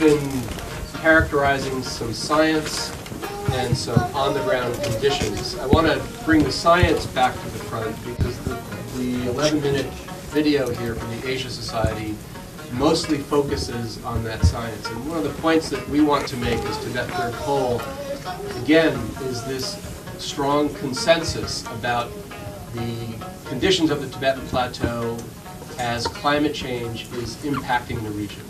been characterizing some science and some on-the-ground conditions. I want to bring the science back to the front because the 11-minute video here from the Asia Society mostly focuses on that science. And one of the points that we want to make as Tibet Third Pole, again, is this strong consensus about the conditions of the Tibetan Plateau as climate change is impacting the region.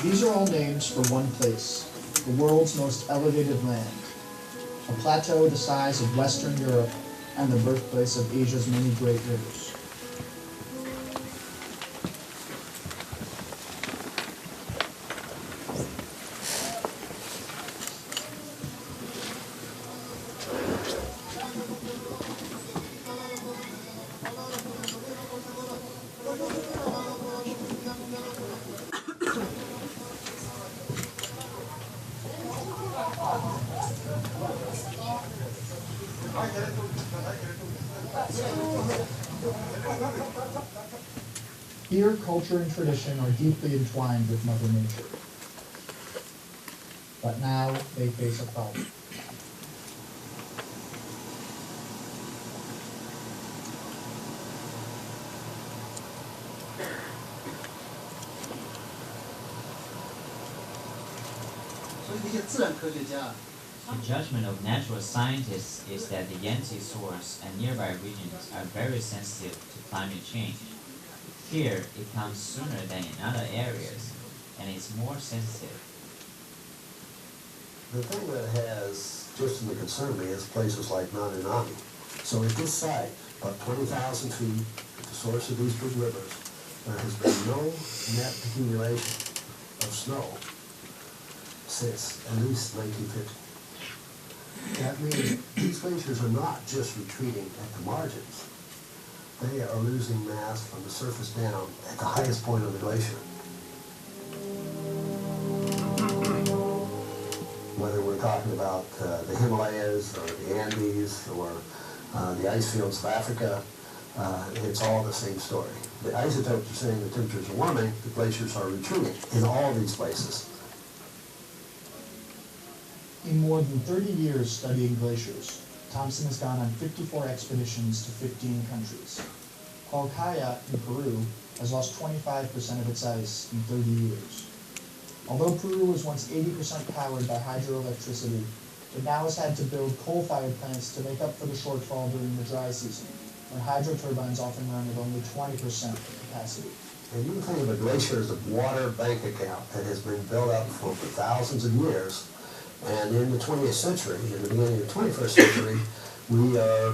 These are all names for one place, the world's most elevated land, a plateau the size of Western Europe and the birthplace of Asia's many great rivers. Here, culture and tradition are deeply entwined with Mother Nature. But now they face a problem. The judgment of natural scientists is that the Yangtze source and nearby regions are very sensitive to climate change. Here, it comes sooner than in other areas, and it's more sensitive. The thing that has just to concern me is places like Nanunami. So at this site, about 20,000 feet at the source of these big rivers, there has been no net accumulation of snow since at least 1950. That means these glaciers are not just retreating at the margins. They are losing mass from the surface down at the highest point of the glacier. Whether we're talking about the Himalayas or the Andes or the ice fields of Africa, it's all the same story. The isotopes are saying the temperatures are warming, the glaciers are retreating in all these places. In more than 30 years studying glaciers, Thompson has gone on 54 expeditions to 15 countries. Quilcaya in Peru has lost 25% of its ice in 30 years. Although Peru was once 80% powered by hydroelectricity, it now has had to build coal-fired plants to make up for the shortfall during the dry season, when hydro turbines often run at only 20% of capacity. And you can think of a glacier as a water bank account that has been built up for thousands of years. And in the 20th century, in the beginning of the 21st century, we are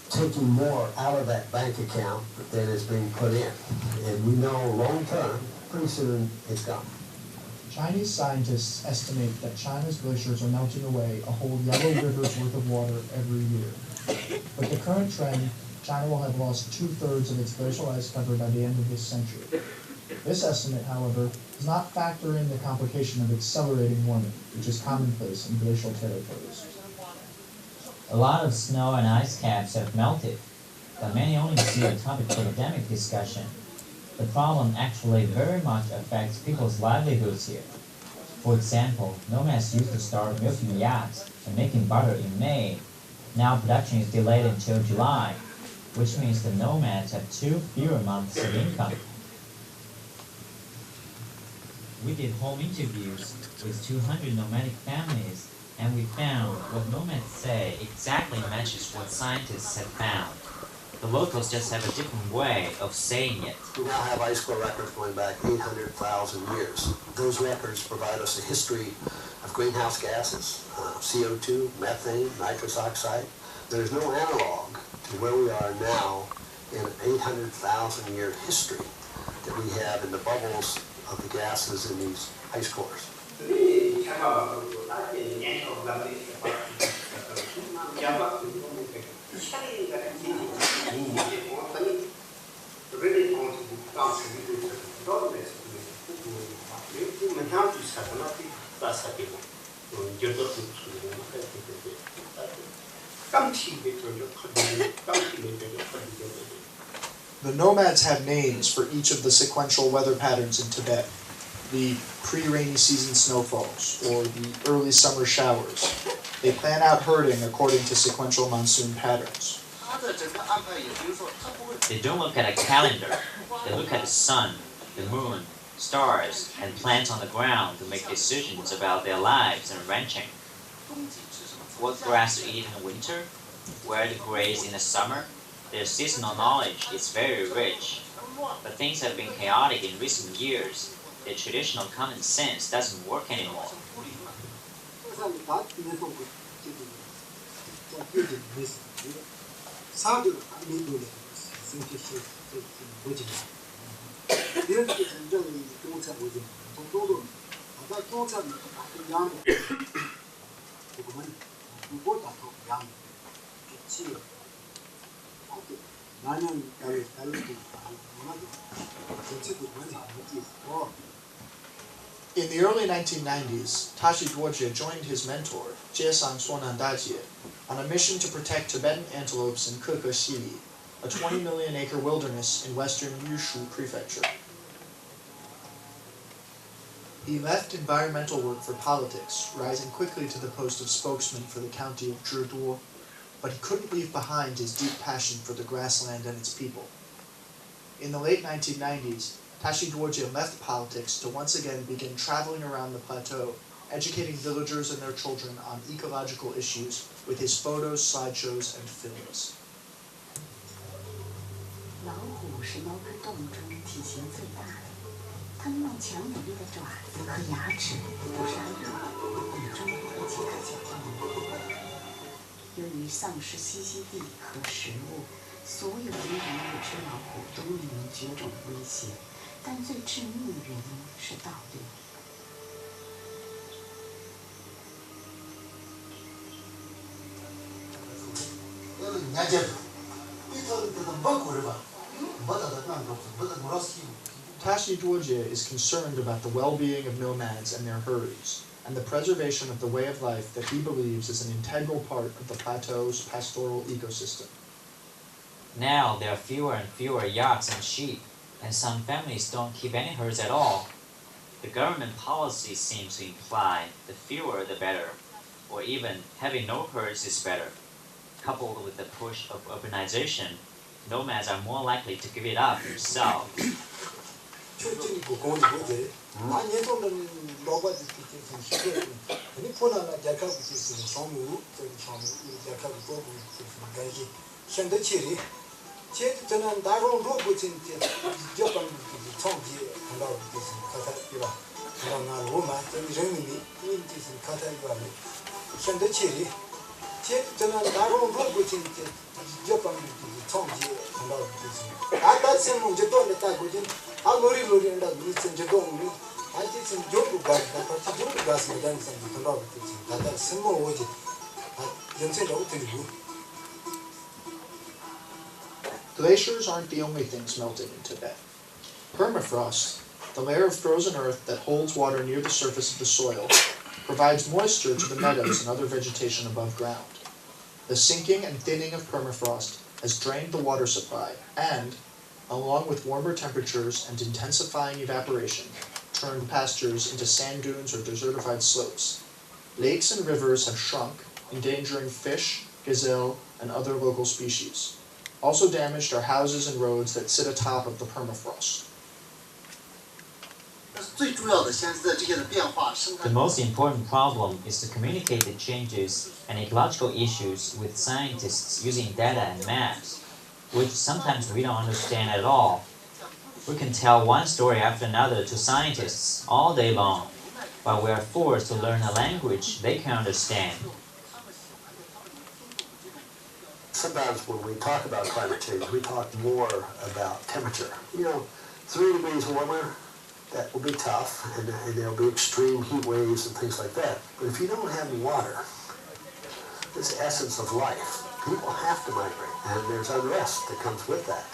taking more out of that bank account than is being put in. And we know long term, pretty soon it's gone. Chinese scientists estimate that China's glaciers are melting away a whole Yellow River's worth of water every year. With the current trend, China will have lost 2/3 of its glacial ice cover by the end of this century. This estimate, however, does not factor in the complication of accelerating warming, which is commonplace in glacial territories. A lot of snow and ice caps have melted, but many only see a topic for academic discussion. The problem actually very much affects people's livelihoods here. For example, nomads used to start milking yachts and making butter in May. Now production is delayed until July, which means the nomads have 2 fewer months of income. We did home interviews with 200 nomadic families, and we found what nomads say exactly matches what scientists have found. The locals just have a different way of saying it. We now have ice core records going back 800,000 years. Those records provide us a history of greenhouse gases, CO2, methane, nitrous oxide. There's no analog to where we are now in an 800,000 year history that we have in the bubbles of the gases in these ice cores. The nomads have names for each of the sequential weather patterns in Tibet. The pre-rainy season snowfalls, or the early summer showers. They plan out herding according to sequential monsoon patterns. They don't look at a calendar. They look at the sun, the moon, stars, and plants on the ground to make decisions about their lives and ranching. What grass to eat in the winter, where to graze in the summer. Their seasonal knowledge is very rich, but things have been chaotic in recent years. Their traditional common sense doesn't work anymore. In the early 1990s, Tashi Dorje joined his mentor, Jiesang Sonandajie, on a mission to protect Tibetan antelopes in Kekeshili, a 20 million acre wilderness in western Yushu Prefecture. He left environmental work for politics, rising quickly to the post of spokesman for the county of Zhiduo, but he couldn't leave behind his deep passion for the grassland and its people. In the late 1990s, Tashi Dorje left politics to once again begin traveling around the plateau, educating villagers and their children on ecological issues with his photos, slideshows, and films. 老虎是猫科动物中体型最大的，它们用强有力的爪子和牙齿捕杀猎物，以中和其他小动物。由于丧失栖息地和食物，所有的野生老虎都面临绝种威胁，但最致命的原因是盗猎。 Tashi Dorje is concerned about the well-being of nomads and their herds, and the preservation of the way of life that he believes is an integral part of the plateau's pastoral ecosystem. Now there are fewer and fewer yaks and sheep, and some families don't keep any herds at all. The government policy seems to imply the fewer the better, or even having no herds is better. Coupled with the push of urbanization, nomads are more likely to give it up themselves. Glaciers aren't the only things melting in Tibet. Permafrost, the layer of frozen earth that holds water near the surface of the soil, provides moisture to the meadows and other vegetation above ground. The sinking and thinning of permafrost has drained the water supply and, along with warmer temperatures and intensifying evaporation, turned pastures into sand dunes or desertified slopes. Lakes and rivers have shrunk, endangering fish, gazelle, and other local species. Also damaged are houses and roads that sit atop of the permafrost. The most important problem is to communicate the changes and ecological issues with scientists using data and maps, which sometimes we don't understand at all. We can tell one story after another to scientists all day long, but we are forced to learn a language they can understand. Sometimes when we talk about climate change, we talk more about temperature. 3 degrees warmer that will be tough, and there'll be extreme heat waves and things like that. But if you don't have water, this essence of life, people have to migrate, and there's unrest that comes with that.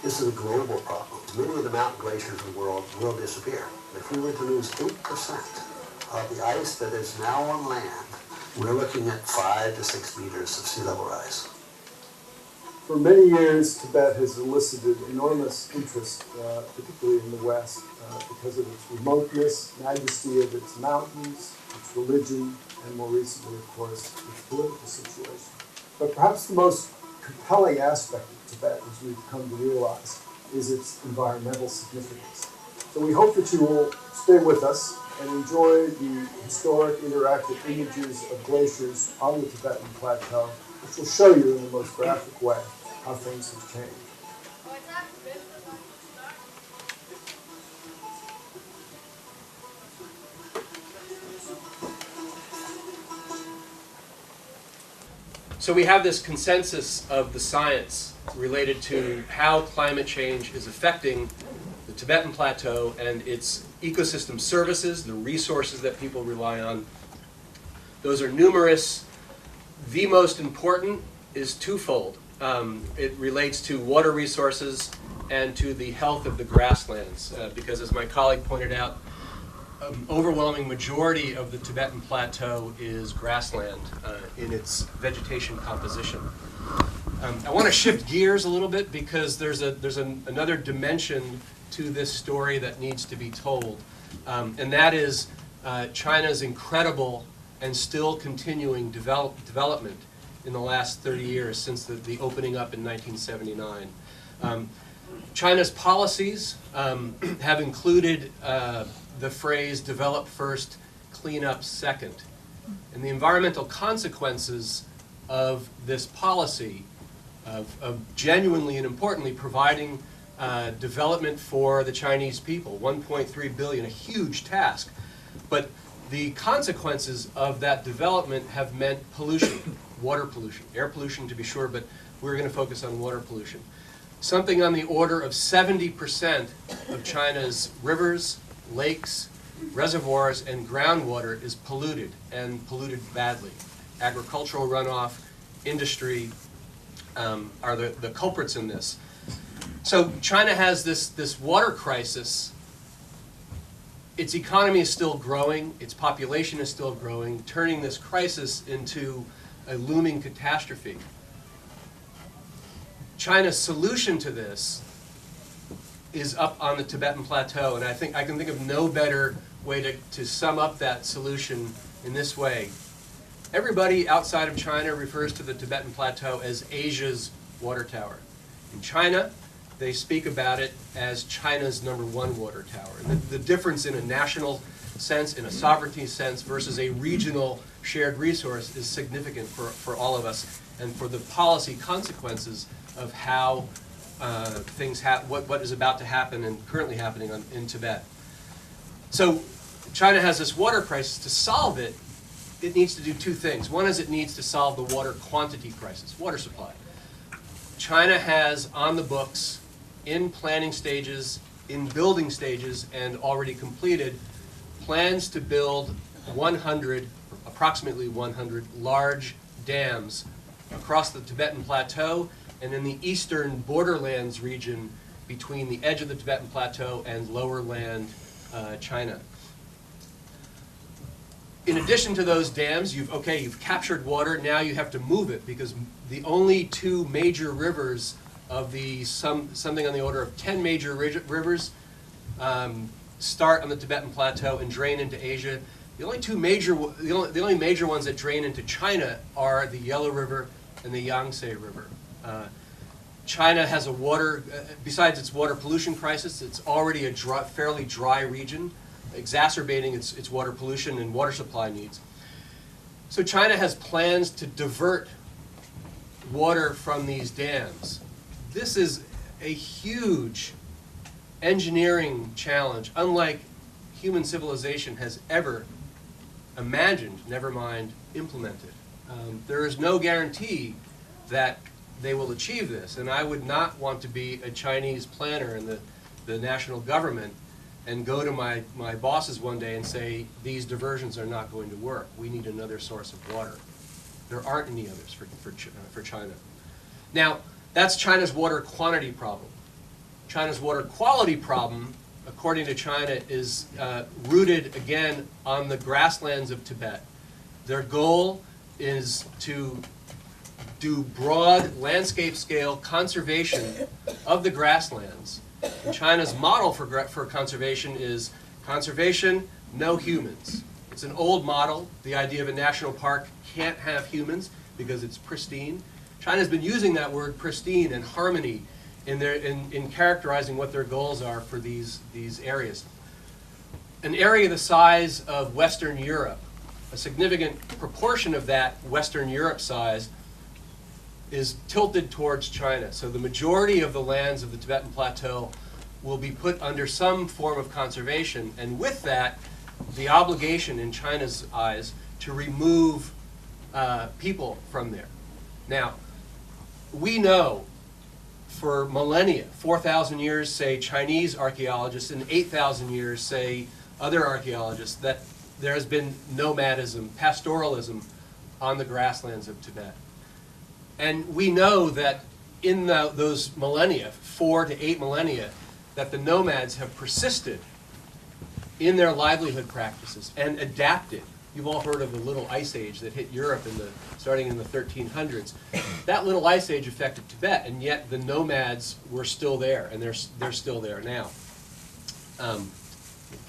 This is a global problem. Many of the mountain glaciers in the world will disappear. If we were to lose 8% of the ice that is now on land, we're looking at 5 to 6 meters of sea level rise. For many years, Tibet has elicited enormous interest, particularly in the West, because of its remoteness, majesty of its mountains, its religion, and more recently, of course, its political situation. But perhaps the most compelling aspect of Tibet, as we've come to realize, is its environmental significance. So we hope that you will stay with us and enjoy the historic interactive images of glaciers on the Tibetan Plateau, which will show you in the most graphic way how things have changed. So we have this consensus of the science related to how climate change is affecting the Tibetan Plateau and its ecosystem services, the resources that people rely on. Those are numerous. The most important is twofold. It relates to water resources and to the health of the grasslands, because as my colleague pointed out, an overwhelming majority of the Tibetan Plateau is grassland in its vegetation composition. I want to shift gears a little bit because there's another dimension to this story that needs to be told, and that is China's incredible and still continuing development in the last 30 years since the opening up in 1979. China's policies have included the phrase develop first, clean up second. And the environmental consequences of this policy of genuinely and importantly providing development for the Chinese people, 1.3 billion, a huge task. But the consequences of that development have meant pollution, water pollution, air pollution to be sure, but we're going to focus on water pollution. Something on the order of 70% of China's rivers, lakes, reservoirs, and groundwater is polluted, and polluted badly. Agricultural runoff, industry are the culprits in this. So China has this water crisis. Its economy is still growing, its population is still growing, turning this crisis into a looming catastrophe. China's solution to this is up on the Tibetan Plateau, and I can think of no better way to sum up that solution in this way. Everybody outside of China refers to the Tibetan Plateau as Asia's water tower. In China, they speak about it as China's #1 water tower. And the difference in a national sense, in a sovereignty sense, versus a regional shared resource is significant for all of us and for the policy consequences of how what is about to happen and currently happening in Tibet. So China has this water crisis. To solve it, it needs to do two things. One is it needs to solve the water quantity crisis, water supply. China has on the books, in planning stages, in building stages, and already completed, plans to build approximately 100 large dams across the Tibetan Plateau and in the eastern borderlands region between the edge of the Tibetan Plateau and lower land China. In addition to those dams, you've captured water, now you have to move it because the only two major rivers of something on the order of 10 major rivers start on the Tibetan Plateau and drain into Asia. The only major ones that drain into China are the Yellow River and the Yangtze River. China has a besides its water pollution crisis, it's already a fairly dry region, exacerbating its water pollution and water supply needs. So China has plans to divert water from these dams. This is a huge engineering challenge, unlike human civilization has ever imagined, never mind implemented. There is no guarantee that they will achieve this, and I would not want to be a Chinese planner in the national government and go to my bosses one day and say, these diversions are not going to work. We need another source of water. There aren't any others for China. Now, that's China's water quantity problem. China's water quality problem, according to China, is rooted, again, on the grasslands of Tibet. Their goal is to do broad landscape-scale conservation of the grasslands. And China's model for conservation is conservation, no humans. It's an old model. The idea of a national park can't have humans because it's pristine. China's been using that word pristine and harmony in characterizing what their goals are for these areas. An area the size of Western Europe, a significant proportion of that Western Europe size is tilted towards China. So the majority of the lands of the Tibetan Plateau will be put under some form of conservation, and with that, the obligation in China's eyes to remove people from there. Now, we know for millennia, 4,000 years, say Chinese archaeologists, and 8,000 years, say other archaeologists, that there has been nomadism, pastoralism on the grasslands of Tibet. And we know that in those millennia, 4 to 8 millennia, that the nomads have persisted in their livelihood practices and adapted. You've all heard of the Little Ice Age that hit Europe starting in the 1300s. That Little Ice Age affected Tibet, and yet the nomads were still there, and they're still there now.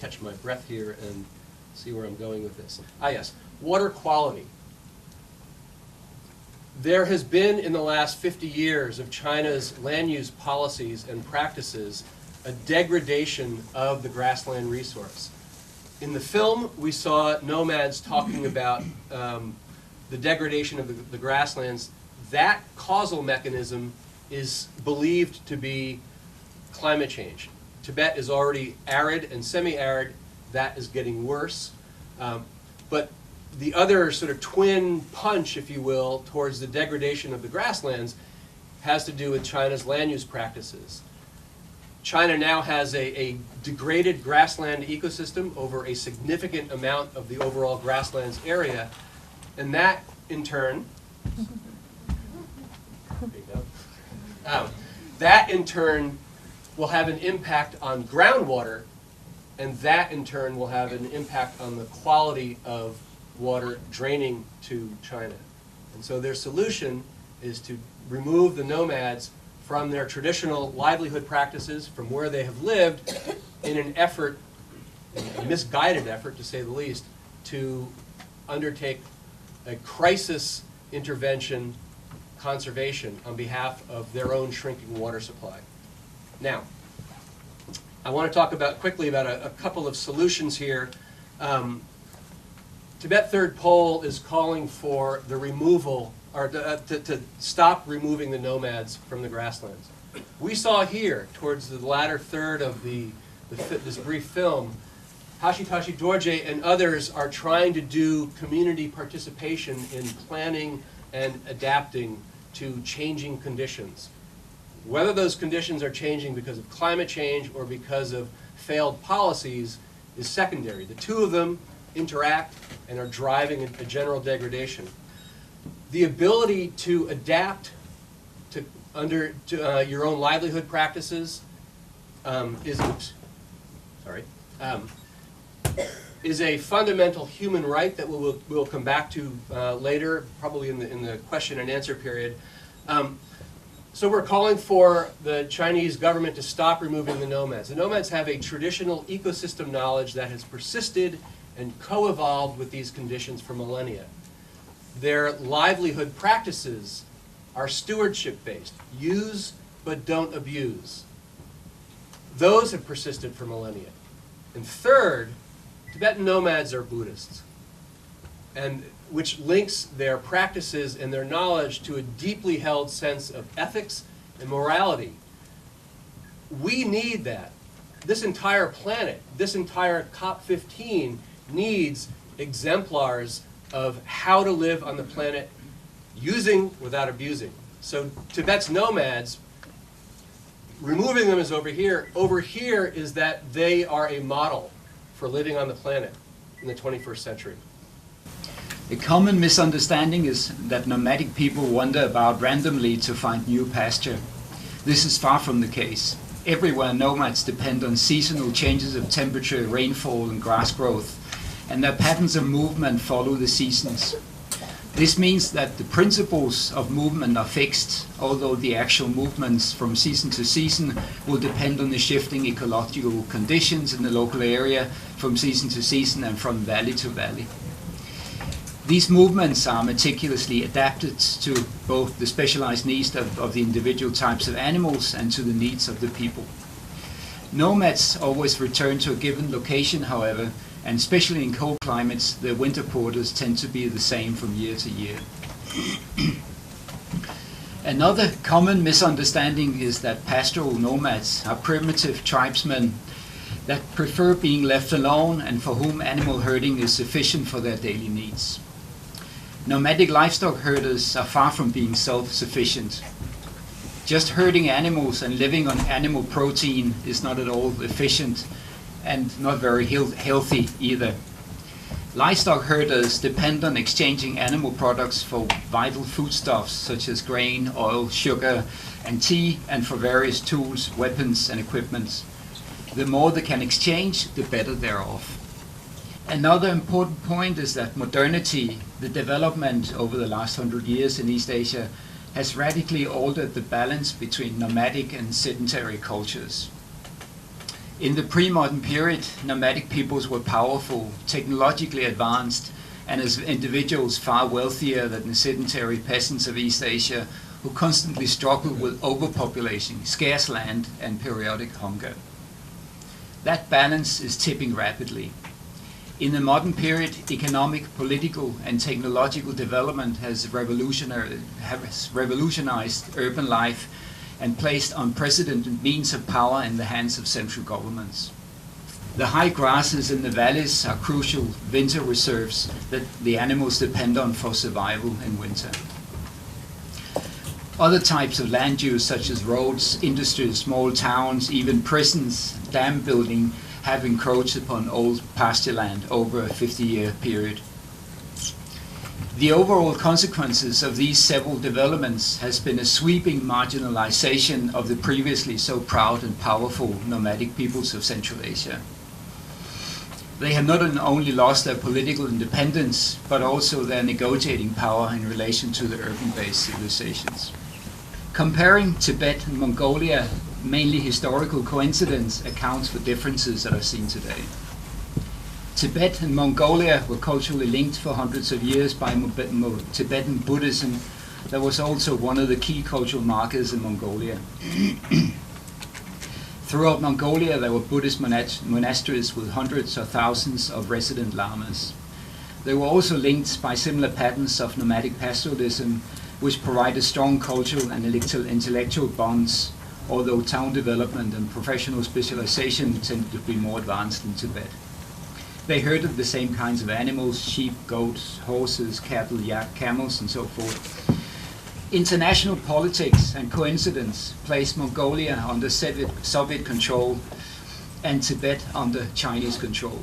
Catch my breath here and see where I'm going with this. Yes, water quality. There has been, in the last 50 years of China's land use policies and practices, a degradation of the grassland resource. In the film, we saw nomads talking about the degradation of the grasslands. That causal mechanism is believed to be climate change. Tibet is already arid and semi-arid. That is getting worse. But the other sort of twin punch, if you will, towards the degradation of the grasslands has to do with China's land use practices. China now has a degraded grassland ecosystem over a significant amount of the overall grasslands area, and that in turn, that in turn will have an impact on groundwater, and that in turn will have an impact on the quality of water draining to China. And so their solution is to remove the nomads from their traditional livelihood practices, from where they have lived, in an effort, a misguided effort to say the least, to undertake a crisis intervention conservation on behalf of their own shrinking water supply. Now, I want to talk quickly about a couple of solutions here. Tibet Third Pole is calling for the removal, or to stop removing the nomads from the grasslands. We saw here, towards the latter third of this brief film, Hashitashi Dorje and others are trying to do community participation in planning and adapting to changing conditions. Whether those conditions are changing because of climate change or because of failed policies is secondary. The two of them interact and are driving a general degradation. The ability to adapt to your own livelihood practices is a fundamental human right that we'll come back to later, probably in the question and answer period. So we're calling for the Chinese government to stop removing the nomads. The nomads have a traditional ecosystem knowledge that has persisted and co-evolved with these conditions for millennia. Their livelihood practices are stewardship-based. Use but don't abuse. Those have persisted for millennia. And third, Tibetan nomads are Buddhists, and which links their practices and their knowledge to a deeply held sense of ethics and morality. We need that. This entire planet, this entire COP15 needs exemplars of how to live on the planet using without abusing. So Tibet's nomads Removing them is over here. Over here is that they are a model for living on the planet in the 21st century. A common misunderstanding is that nomadic people wander about randomly to find new pasture. This is far from the case. Everywhere nomads depend on seasonal changes of temperature, rainfall and grass growth, and their patterns of movement follow the seasons. This means that the principles of movement are fixed, although the actual movements from season to season will depend on the shifting ecological conditions in the local area from season to season and from valley to valley. These movements are meticulously adapted to both the specialized needs of the individual types of animals and to the needs of the people. Nomads always return to a given location, however, and especially in cold climates, the winter quarters tend to be the same from year to year. Another common misunderstanding is that pastoral nomads are primitive tribesmen that prefer being left alone and for whom animal herding is sufficient for their daily needs. Nomadic livestock herders are far from being self-sufficient. Just herding animals and living on animal protein is not at all efficient and not very healthy either. Livestock herders depend on exchanging animal products for vital foodstuffs such as grain, oil, sugar, and tea, and for various tools, weapons, and equipment. The more they can exchange, the better they're off. Another important point is that modernity, the development over the last 100 years in East Asia, has radically altered the balance between nomadic and sedentary cultures. In the pre-modern period, nomadic peoples were powerful, technologically advanced, and as individuals far wealthier than the sedentary peasants of East Asia who constantly struggled with overpopulation, scarce land, and periodic hunger. That balance is tipping rapidly. In the modern period, economic, political, and technological development has revolutionized urban life and placed unprecedented means of power in the hands of central governments. The high grasses in the valleys are crucial winter reserves that the animals depend on for survival in winter. Other types of land use, such as roads, industries, small towns, even prisons, dam building, have encroached upon old pasture land over a 50-year period. The overall consequences of these several developments has been a sweeping marginalization of the previously so proud and powerful nomadic peoples of Central Asia. They have not only lost their political independence, but also their negotiating power in relation to the urban-based civilizations. Comparing Tibet and Mongolia, mainly historical coincidence accounts for differences that are seen today. Tibet and Mongolia were culturally linked for hundreds of years by Tibetan Buddhism that was also one of the key cultural markers in Mongolia. Throughout Mongolia there were Buddhist monasteries with hundreds or thousands of resident lamas. They were also linked by similar patterns of nomadic pastoralism, which provided strong cultural and intellectual bonds, although town development and professional specialization tended to be more advanced in Tibet. They herded the same kinds of animals: sheep, goats, horses, cattle, yak, camels, and so forth. International politics and coincidence placed Mongolia under Soviet control and Tibet under Chinese control.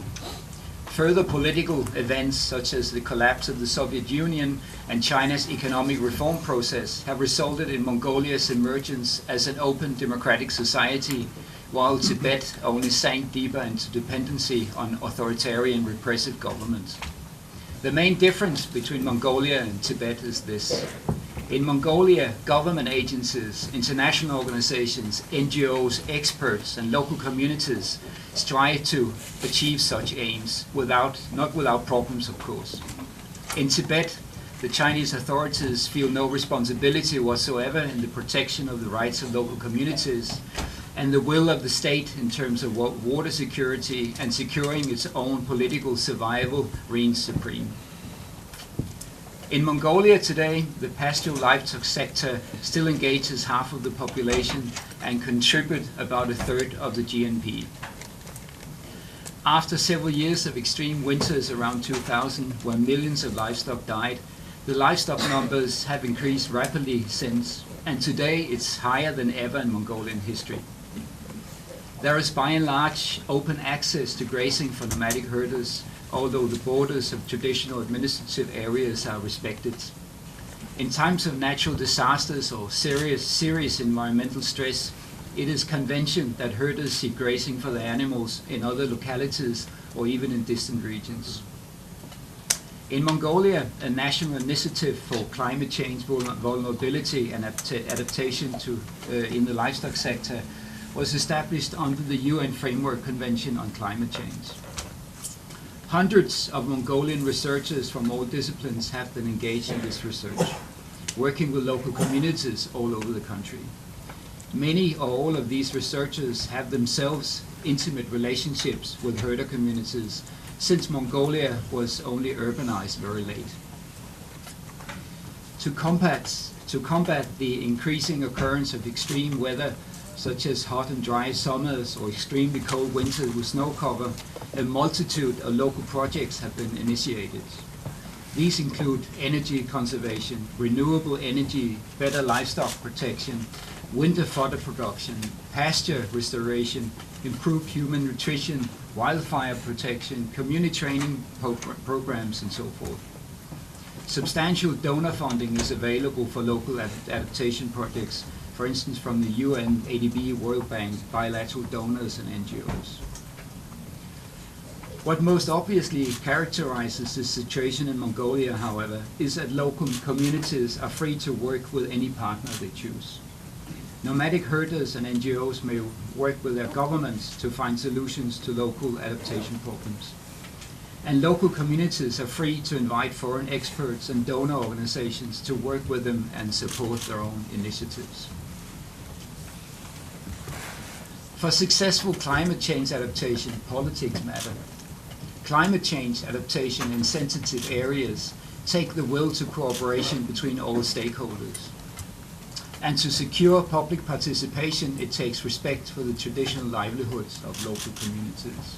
Further political events, such as the collapse of the Soviet Union and China's economic reform process, have resulted in Mongolia's emergence as an open democratic society, while Tibet only sank deeper into dependency on authoritarian repressive governments. The main difference between Mongolia and Tibet is this. In Mongolia, government agencies, international organizations, NGOs, experts, and local communities strive to achieve such aims, not without problems, of course. In Tibet, the Chinese authorities feel no responsibility whatsoever in the protection of the rights of local communities, and the will of the state in terms of water security and securing its own political survival reigns supreme. In Mongolia today, the pastoral livestock sector still engages half of the population and contribute about a third of the GNP. After several years of extreme winters around 2000, where millions of livestock died, the livestock numbers have increased rapidly since. and today it's higher than ever in Mongolian history. There is by and large open access to grazing for nomadic herders, although the borders of traditional administrative areas are respected. In times of natural disasters or serious environmental stress, it is convention that herders seek grazing for their animals in other localities or even in distant regions. In Mongolia, a national initiative for climate change vulnerability and adaptation in the livestock sector was established under the UN Framework Convention on Climate Change. Hundreds of Mongolian researchers from all disciplines have been engaged in this research, working with local communities all over the country. Many or all of these researchers have themselves intimate relationships with herder communities, since Mongolia was only urbanized very late. To combat the increasing occurrence of extreme weather, such as hot and dry summers or extremely cold winters with snow cover, a multitude of local projects have been initiated. These include energy conservation, renewable energy, better livestock protection, winter fodder production, pasture restoration, improved human nutrition, wildfire protection, community training programs, and so forth. Substantial donor funding is available for local adaptation projects, for instance from the UN, ADB, World Bank, bilateral donors, and NGOs. What most obviously characterizes the situation in Mongolia, however, is that local communities are free to work with any partner they choose. Nomadic herders and NGOs may work with their governments to find solutions to local adaptation problems. And local communities are free to invite foreign experts and donor organizations to work with them and support their own initiatives. For successful climate change adaptation, politics matter. Climate change adaptation in sensitive areas take the will to cooperation between all stakeholders. And to secure public participation, it takes respect for the traditional livelihoods of local communities.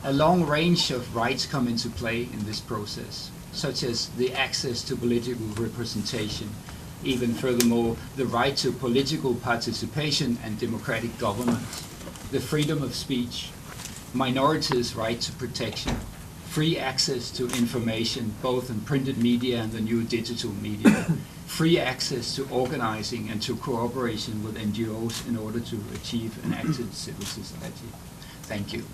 A long range of rights come into play in this process, such as the access to political representation, even furthermore, the right to political participation and democratic government, the freedom of speech, minorities' right to protection, free access to information, both in printed media and the new digital media, free access to organizing and to cooperation with NGOs in order to achieve an active civil society. Thank you.